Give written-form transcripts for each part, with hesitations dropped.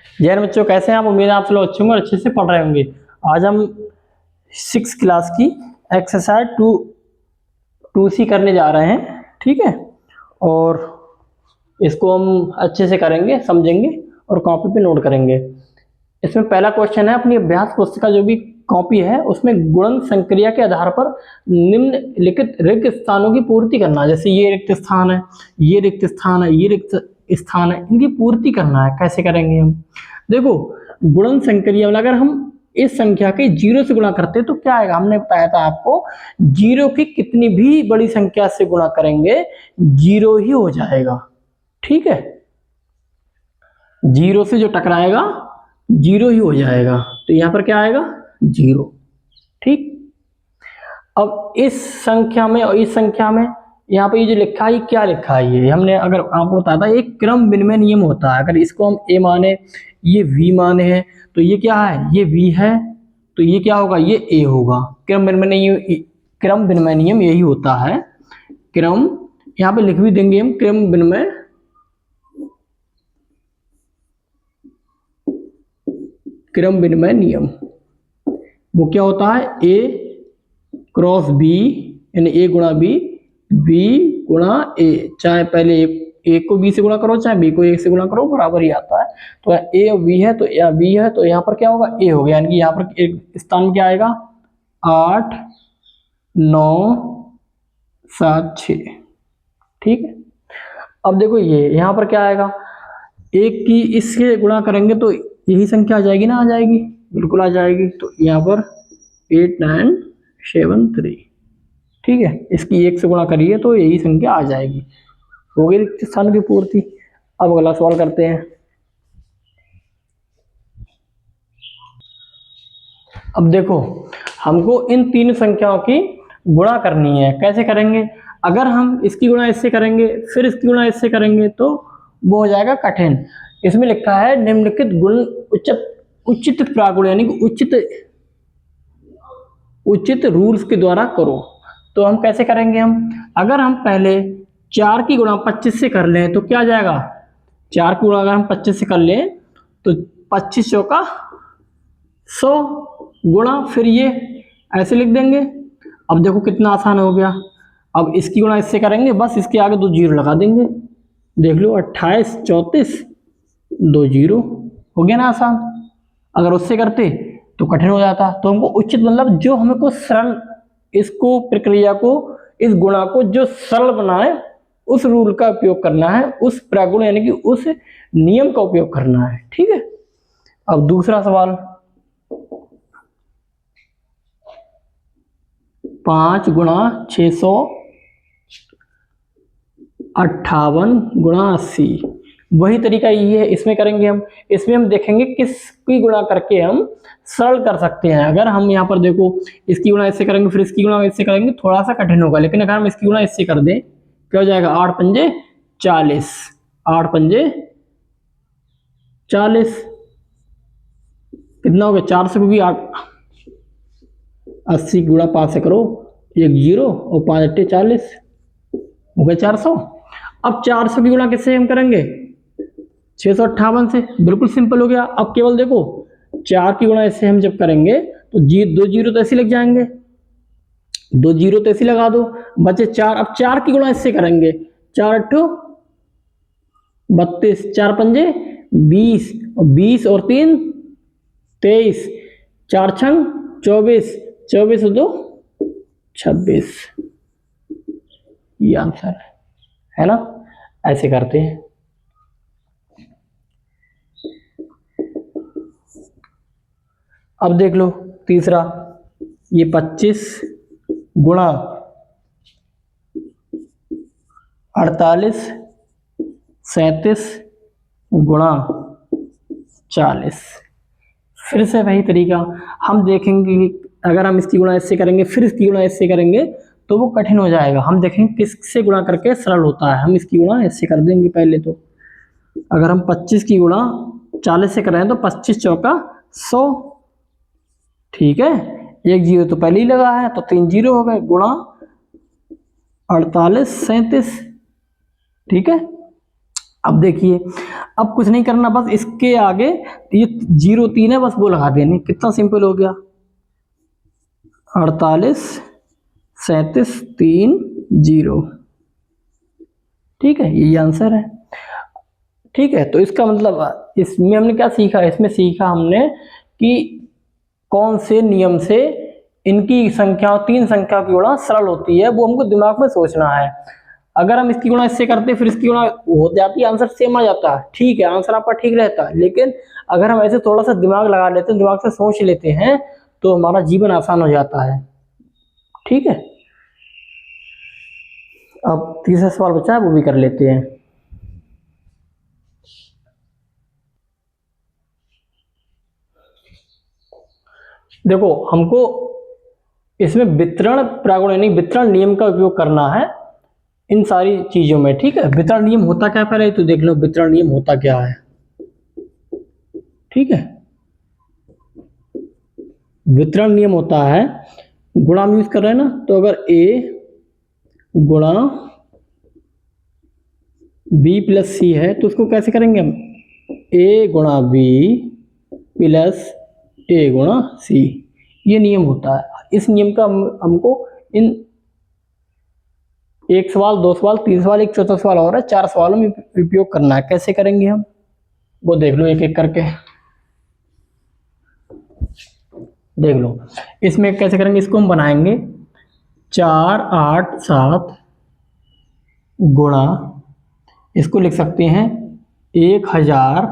जय बच्चों, कैसे हैं आप? उम्मीद है आप लोग अच्छे होंगे और अच्छे से पढ़ रहे होंगे। आज हम 6 क्लास की एक्सरसाइज 2C करने जा रहे हैं, ठीक है। और इसको हम अच्छे से करेंगे, समझेंगे और कॉपी पे नोट करेंगे। इसमें पहला क्वेश्चन है, अपनी अभ्यास पुस्तिका जो भी कॉपी है उसमें गुणन संक्रिया के आधार पर निम्नलिखित रिक्त स्थानों की पूर्ति करना। जैसे ये रिक्त स्थान है, ये रिक्त स्थान है, ये रिक्त स्थान है, इनकी पूर्ति करना है। कैसे करेंगे हम? देखो, गुणन संक्रिया में अगर हम इस संख्या के 0 से गुणा करते हैं तो क्या आएगा? हमने बताया था आपको, 0 की कितनी भी बड़ी संख्या से गुणा करेंगे 0 ही हो जाएगा, ठीक है। 0 से जो टकराएगा 0 ही हो जाएगा, तो यहां पर क्या आएगा? 0, ठीक। अब इस संख्या में और इस संख्या में यहाँ पे ये जो लिखा है, ये क्या लिखा है? ये हमने अगर आपको बताया था, एक क्रम विनिमय नियम होता है। अगर इसको हम a माने, ये v माने हैं, तो ये क्या है? ये v है, तो ये क्या होगा? ये a होगा। क्रम विनिमय नियम यही होता है। क्रम, यहाँ पे लिख भी देंगे हम, क्रम विनिमय नियम वो क्या होता है? a क्रॉस b, यानी a गुणा b, b गुणा a। चाहे पहले a को b से गुणा करो, चाहे b को a से गुणा करो, बराबर ही आता है। तो a और b है, तो या b है, तो यहाँ पर क्या होगा? a हो गया। यानी कि यहाँ पर एक स्थान में क्या आएगा? 8 9 7 6, ठीक है। अब देखो, ये यहाँ पर क्या आएगा? एक की इससे गुणा करेंगे तो यही संख्या आ जाएगी ना? आ जाएगी, बिल्कुल आ जाएगी। तो यहाँ पर 8 9 7 3, ठीक है। इसकी 1 से गुणा करिए तो यही संख्या आ जाएगी। हो गई रिक्त स्थान की पूर्ति। अब अगला सवाल करते हैं। अब देखो, हमको इन तीन संख्याओं की गुणा करनी है। कैसे करेंगे? अगर हम इसकी गुणा इससे करेंगे, फिर इसकी गुणा इससे करेंगे, तो वो हो जाएगा कठिन। इसमें लिखा है निम्नलिखित गुण उचित प्रागुण, यानी कि उचित रूल्स के द्वारा करो। तो हम कैसे करेंगे? अगर हम पहले 4 की गुणा 25 से कर लें तो क्या आ जाएगा? 4 की गुणा अगर हम 25 से कर लें तो 25 चौका 100 गुणा, फिर ये ऐसे लिख देंगे। अब देखो कितना आसान हो गया। अब इसकी गुणा इससे करेंगे, बस इसके आगे 2 जीरो लगा देंगे। देख लो, 28 34 2 जीरो, हो गया ना आसान। अगर उससे करते तो कठिन हो जाता। तो हमको उचित, मतलब जो हमको सरल, इसको प्रक्रिया को, इस गुणा को जो सरल बनाए, उस रूल का उपयोग करना है, उस प्रागुण यानी कि उस नियम का उपयोग करना है, ठीक है। अब दूसरा सवाल, 5 गुणा 658 गुणा 80, वही तरीका ये है, इसमें करेंगे हम। इसमें हम देखेंगे किसकी गुणा करके हम सरल कर सकते हैं। अगर हम यहाँ पर देखो, इसकी गुणा इससे करेंगे, फिर इसकी गुणा इससे करेंगे, थोड़ा सा कठिन होगा। लेकिन अगर हम इसकी गुणा इससे कर दें, क्या हो जाएगा? 8 पंजे 40, 8 पंजे 40, कितना हो गया? 400 को भी 80 गुणा 5 से करो, 1 जीरो और 5 अट्ठे 40, हो गया 400। अब 400 की गुणा किससे हम करेंगे? 658 से। बिल्कुल सिंपल हो गया। अब केवल देखो, 4 की गुणा इससे हम जब करेंगे तो 2 जीरो तो ऐसे लग जाएंगे, 2 जीरो तो ऐसे लगा दो, बचे 4। अब 4 की गुणा इससे करेंगे, 4 अट्ठो 32, 4 पंजे 20, और 20 और 3 23, 4 छंग 24, 24 और 2 26, ये आंसर है ना? ऐसे करते हैं। अब देख लो तीसरा, ये 25 गुणा 48 37 गुणा 40। फिर से वही तरीका हम देखेंगे कि अगर हम इसकी गुणा इससे करेंगे, फिर इसकी गुणा इससे करेंगे, तो वो कठिन हो जाएगा। हम देखेंगे किससे गुणा करके सरल होता है। हम इसकी गुणा इससे कर देंगे पहले। तो अगर हम 25 की गुणा 40 से करें तो 25 चौका 100, ठीक है। 1 जीरो तो पहले ही लगा है, तो 3 जीरो हो गए, गुणा 48 37, ठीक है। अब देखिए, अब कुछ नहीं करना, बस इसके आगे ये 0 3 है, बस वो लगा देने। कितना सिंपल हो गया, 48 37 3 0। ठीक है, यही आंसर है। ठीक है, तो इसका मतलब इसमें हमने क्या सीखा, इसमें सीखा हमने कि कौन से नियम से इनकी संख्या, 3 संख्या की गुणा सरल होती है, वो हमको दिमाग में सोचना है। अगर हम इसकी गुणा इससे करते फिर इसकी गुणा हो जाती, आंसर सेम आ जाता। ठीक है, आंसर आपका ठीक रहता, लेकिन अगर हम ऐसे थोड़ा सा दिमाग लगा लेते हैं, दिमाग से सोच लेते हैं, तो हमारा जीवन आसान हो जाता है। ठीक है, अब तीसरा सवाल बचा है, वो भी कर लेते हैं। देखो, हमको इसमें वितरण प्रागुण यानी वितरण नियम का उपयोग करना है इन सारी चीजों में। ठीक है, वितरण नियम होता क्या, पहले तो देख लो वितरण नियम होता क्या है। ठीक है, वितरण नियम होता है, गुणा हम यूज कर रहे हैं ना, तो अगर a गुणा b प्लस सी है तो उसको कैसे करेंगे हम, a गुणा b प्लस a गुणा सी। ये नियम होता है। इस नियम का हमको इन एक सवाल, 2 सवाल, 3 सवाल, एक चौथा सवाल और है, 4 सवालों में उपयोग करना है। कैसे करेंगे हम, वो देख लो एक एक करके। देख लो इसमें कैसे करेंगे, इसको हम बनाएंगे 4 8 7 गुणा, इसको लिख सकते हैं 1000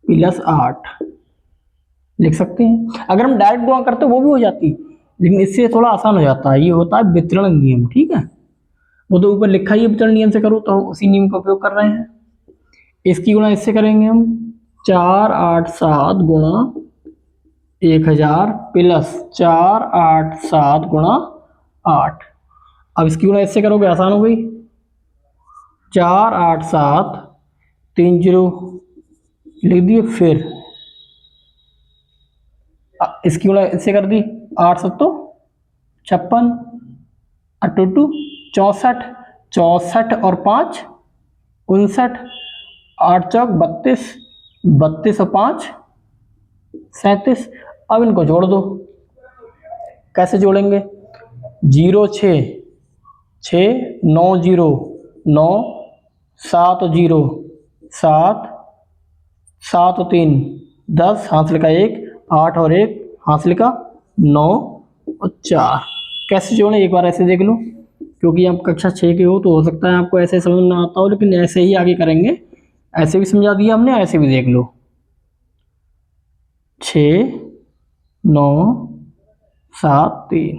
प्लस 8 लिख सकते हैं। अगर हम डायरेक्ट गुणा करते वो भी हो जाती, लेकिन इससे थोड़ा आसान हो जाता है। ये होता है वितरण नियम। ठीक है, वो तो ऊपर लिखा ही है वितरण नियम से करो, तो हम उसी नियम का उपयोग कर रहे हैं। इसकी गुणा इससे करेंगे हम 4 8 7 गुणा 1000 प्लस 4 8 7 गुणा 8। अब इसकी गुणा इससे करोगे, आसान हो गई, 4 8 7 3 0 लिख दिए। फिर इसकी गुणा इससे कर दी, 8 7 56 8 2 64 64 और 5 59 8 चौक 32 32 और 5 37। अब इनको जोड़ दो। कैसे जोड़ेंगे, 0 6 6 9 0 9 7 0 7 7 और 3 10 हासिल का 1 8 और 1 हासिल का 9 और 4। कैसे जोड़ें एक बार ऐसे देख लो, क्योंकि आप कक्षा 6 के हो तो हो सकता है आपको ऐसे समझ ना आता हो, लेकिन ऐसे ही आगे करेंगे। ऐसे भी समझा दिया हमने, ऐसे भी देख लो, 6 9 7 3।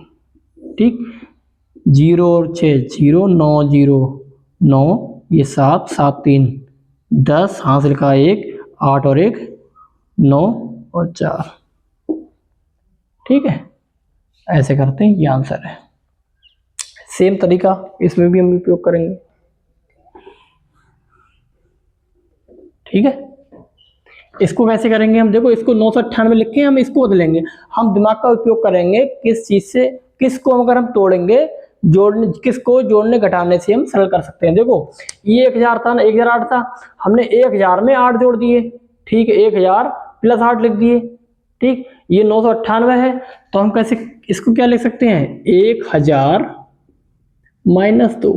ठीक, 0 और 6 0 9 0 9, ये 7 7 3 10 हासिल का 1 8 और 1 9 और 4। ठीक है, ऐसे करते हैं, ये आंसर है। सेम तरीका इसमें भी हम उपयोग करेंगे। ठीक है, इसको कैसे करेंगे हम, देखो इसको 998 लिख के हम इसको बदलेंगे। हम दिमाग का उपयोग करेंगे किस चीज से, किसको अगर हम तोड़ेंगे, जोड़ने, किसको जोड़ने घटाने से हम सरल कर सकते हैं। देखो ये 1000 था ना, 1008 था, हमने 1000 में 8 जोड़ दिए। ठीक है, 1000 प्लस 8 लिख दिए। ठीक, ये 998 है, तो हम कैसे इसको क्या लिख सकते हैं, 1000 माइनस 2।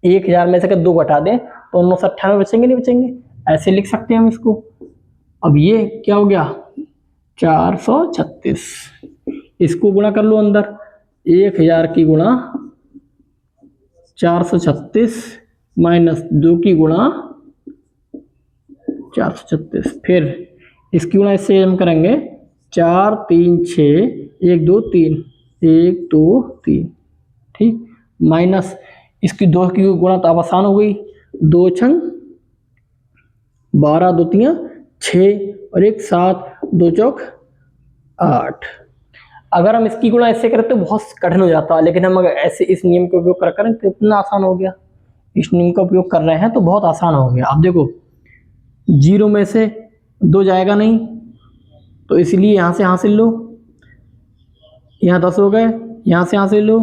1000 में से अगर 2 घटा दें तो 998 बचेंगे, नहीं बचेंगे, ऐसे लिख सकते हैं हम इसको। अब ये क्या हो गया, 436। इसको गुणा कर लो अंदर, 1000 की गुणा 436 माइनस 2 की गुणा 436। फिर इसकी गुणा इससे हम करेंगे 4 3 6 1 2 3 1 2 3। ठीक, माइनस इसकी 2 की गुणा तो अब आसान हो गई, 2 छंग 12 2 3 6 और 1 7 2 चौक 8। अगर हम इसकी गुणा ऐसे करें तो बहुत कठिन हो जाता है, लेकिन हम अगर ऐसे इस नियम का उपयोग करें तो इतना आसान हो गया। इस नियम का उपयोग कर रहे हैं तो बहुत आसान हो गया। अब देखो 0 में से 2 जाएगा नहीं, तो इसलिए यहाँ से हासिल लो, यहाँ 10 हो गए, यहाँ से हासिल लो,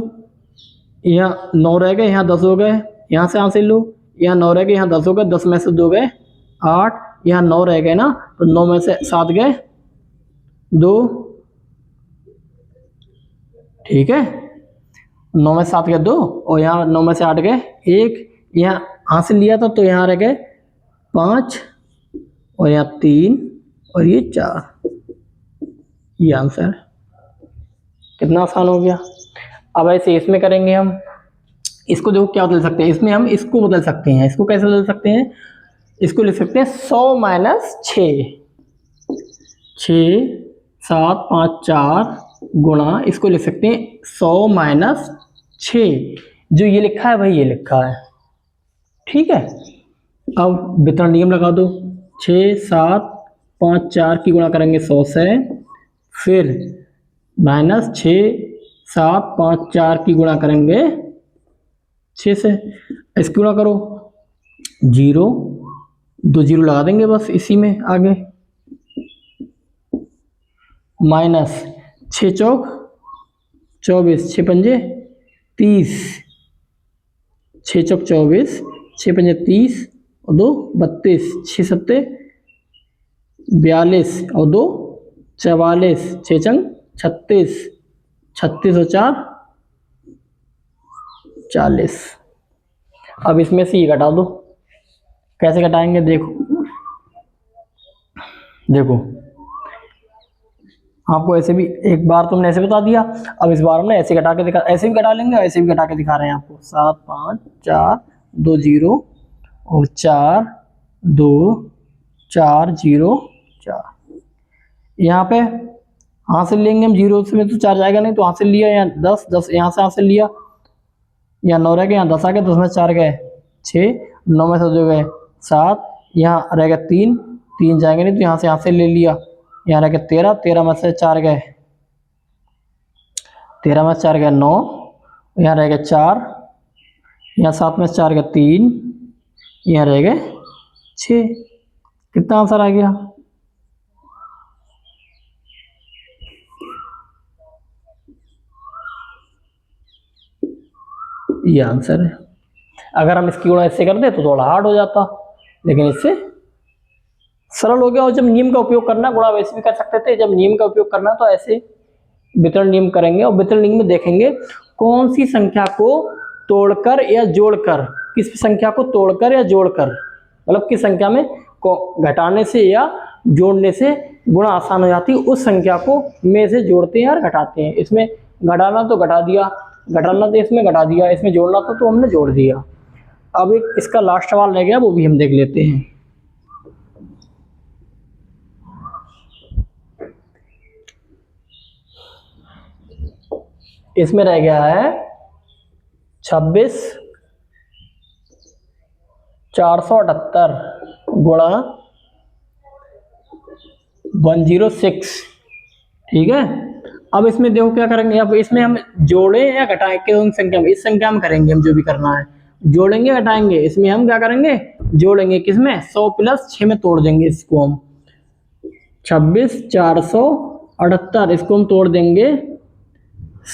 यहाँ 9 रह गए, यहाँ 10 हो गए, यहाँ से हासिल लो, यहाँ 9 रह गए, यहाँ 10 हो गए, 10 में से 2 गए 8, यहाँ 9 रह गए ना, तो 9 में से 7 गए 2, ठीक है, 9 में से 7 गए 2, और यहाँ 9 में से 8 गए 1, यहाँ हासिल लिया था तो यहाँ रह गए 5, और यहाँ 3 और ये 4, ये आंसर। कितना आसान हो गया। अब ऐसे इसमें करेंगे हम, इसको देखो क्या बदल सकते हैं, इसमें हम इसको बदल सकते हैं। इसको कैसे बदल सकते हैं, इसको लिख सकते हैं 100 माइनस 6, 6 7 5 4 गुणा, इसको लिख सकते हैं 100 माइनस 6, जो ये लिखा है वही ये लिखा है, ठीक है। अब वितरण नियम लगा दो, 6 7 5 4 की गुणा करेंगे 100 से, फिर माइनस 6 7 5 4 की गुणा करेंगे 6 से, इसकी गुणा करो 0, 2 0 लगा देंगे बस इसी में आगे, माइनस 6 चौक 24, 6 पंजे 30, 6 चौक 24, 6 पंजे 30 और 2 32, 6 सत्ते 42 और 2 44, 6 चंग 36, 36 और 4 40। अब इसमें से ये घटा दो, कैसे घटाएंगे देखो, देखो आपको ऐसे भी एक बार तुमने ऐसे बता दिया, अब इस बार हमने ऐसे घटा के दिखा, ऐसे भी घटा लेंगे और ऐसे भी घटा के दिखा रहे हैं आपको, 7 5 4 2 0 और 4 2 4 0 4, यहाँ पे हासिल लेंगे हम, 0 में तो 4 जाएगा नहीं, तो हासिल लिया, यहाँ 10 10 यहाँ से हासिल लिया, यहाँ 9 रह गए, यहाँ 10 आ गए, 10 में 4 गए 6, 9 में से 2 गए 7, यहाँ रह गया 3 3 जाएंगे नहीं, तो यहाँ से हासिल ले लिया, यहाँ रह गया 13 13 में से 4 गए 13 में से 4 गए 9, यहाँ रह गए 4, यहाँ 7 में से 4 गए 3, यहाँ रह गए 6। कितना आंसर आ गया, ये आंसर है। अगर हम इसकी गुणा इससे कर दे तो थोड़ा हार्ड हो जाता, लेकिन इससे सरल हो गया। और जब नियम का उपयोग करना, गुणा वैसे भी कर सकते थे, जब नियम का उपयोग करना तो ऐसे वितरण नियम करेंगे, और वितरण नियम में देखेंगे कौन सी संख्या को तोड़कर या जोड़कर, किस संख्या को तोड़कर या जोड़कर, मतलब किस संख्या में को घटाने से या जोड़ने से गुणा आसान हो जाती है, उस संख्या को में से जोड़ते हैं और घटाते हैं। इसमें घटाना तो घटा दिया, घटाना तो इसमें घटा दिया, इसमें जोड़ना था तो हमने जोड़ दिया। अब एक इसका लास्ट सवाल रह गया, वो भी हम देख लेते हैं। इसमें रह गया है 26 478 गुणा 106, ठीक है। अब इसमें देखो क्या करेंगे, अब इसमें हम जोड़े या घटाएं, कौन संख्या में, इस संख्या में करेंगे हम जो भी करना है, जोड़ेंगे घटाएंगे। इसमें हम क्या करेंगे, जोड़ेंगे, किसमें 100 प्लस 6 में तोड़ देंगे इसको हम, 26 478 इसको हम तोड़ देंगे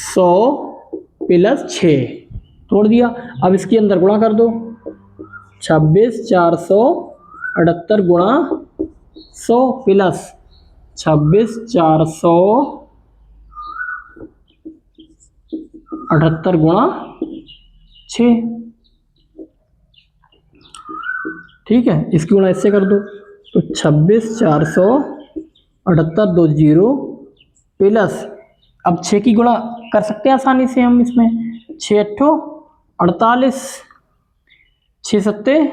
100 प्लस 6, तोड़ दिया। अब इसके अंदर गुणा कर दो, 26 478 गुणा 100 प्लस 26 478 गुणा 6, ठीक है। इसकी गुणा इससे कर दो, तो 26 478 2 0 प्लस, अब 6 की गुणा कर सकते हैं आसानी से हम, इसमें 6 8 48, 6 7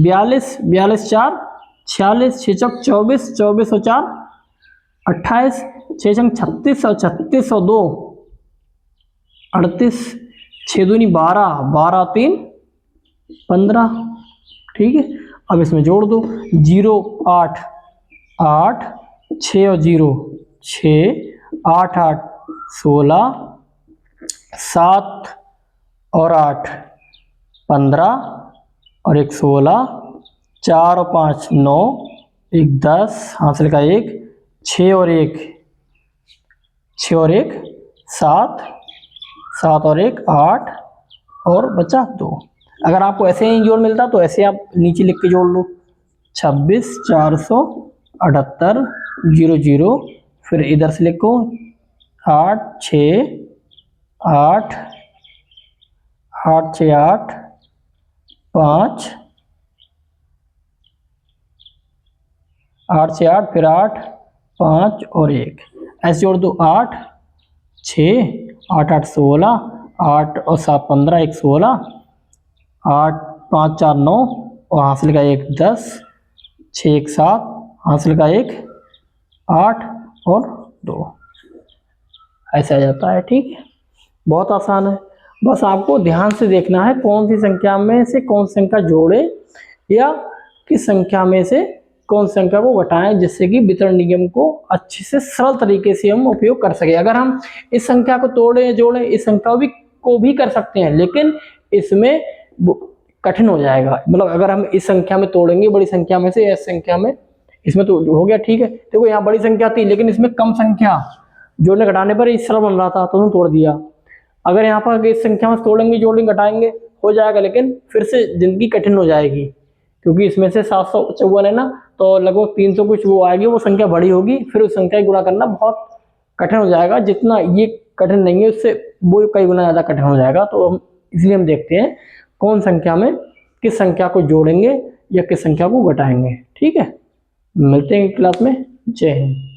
42 42 4 46, 6 चौक 24 24 और 4 28, 6 चंग 36 और 36 और 2 38, 6 दूनी 12 12 3 15, ठीक है। अब इसमें जोड़ दो, 0 8 8 6 और 0 6 8 8 16 7 और 8 15 और 1 16, 4 और 5 9, 1 10, हासिल का 1 6 और 1 6 और 1 7 7 और 1 8 और बचा 2। अगर आपको ऐसे ही जोड़ मिलता तो ऐसे आप नीचे लिख के जोड़ लो, 26,478,00, फिर इधर से लिखो 8 6 8 8 6 8 5 8 6 8 फिर 8 5 और 1, ऐसे जोड़ दो 8 6 8 8 16 8 और 7 15 1 16 8 5 4 9 और हासिल का 1 10 6 1 7 हासिल का 1 8 और 2, ऐसे आ जाता है। ठीक है, बहुत आसान है। बस आपको ध्यान से देखना है कौन सी संख्या में से कौन सी संख्या जोड़े या किस संख्या में से कौन सी संख्या को घटाएं, जिससे कि वितरण नियम को अच्छे से सरल तरीके से हम उपयोग कर सके। अगर हम इस संख्या को तोड़े जोड़े इस संख्या को भी कर सकते हैं, लेकिन इसमें कठिन हो जाएगा। मतलब अगर हम इस संख्या में तोड़ेंगे बड़ी संख्या में से इस संख्या में, इसमें तो हो गया ठीक है। देखो यहाँ बड़ी संख्या थी लेकिन इसमें कम संख्या जोड़ने घटाने पर इस सरल बन रहा था तो हमने तोड़ दिया। अगर यहाँ पर इस संख्या में तोड़ेंगे जोड़ेंगे घटाएंगे हो जाएगा, लेकिन फिर से जिंदगी कठिन हो जाएगी, क्योंकि इसमें से 754 है ना, तो लगभग 300 कुछ वो आएगी, वो संख्या बड़ी होगी, फिर उस संख्या गुणा करना बहुत कठिन हो जाएगा। जितना ये कठिन नहीं है उससे वो कई गुना ज़्यादा कठिन हो जाएगा। तो हम इसलिए हम देखते हैं कौन संख्या में किस संख्या को जोड़ेंगे या किस संख्या को घटाएंगे। ठीक है, मिलते हैं क्लास में। जय हिंद।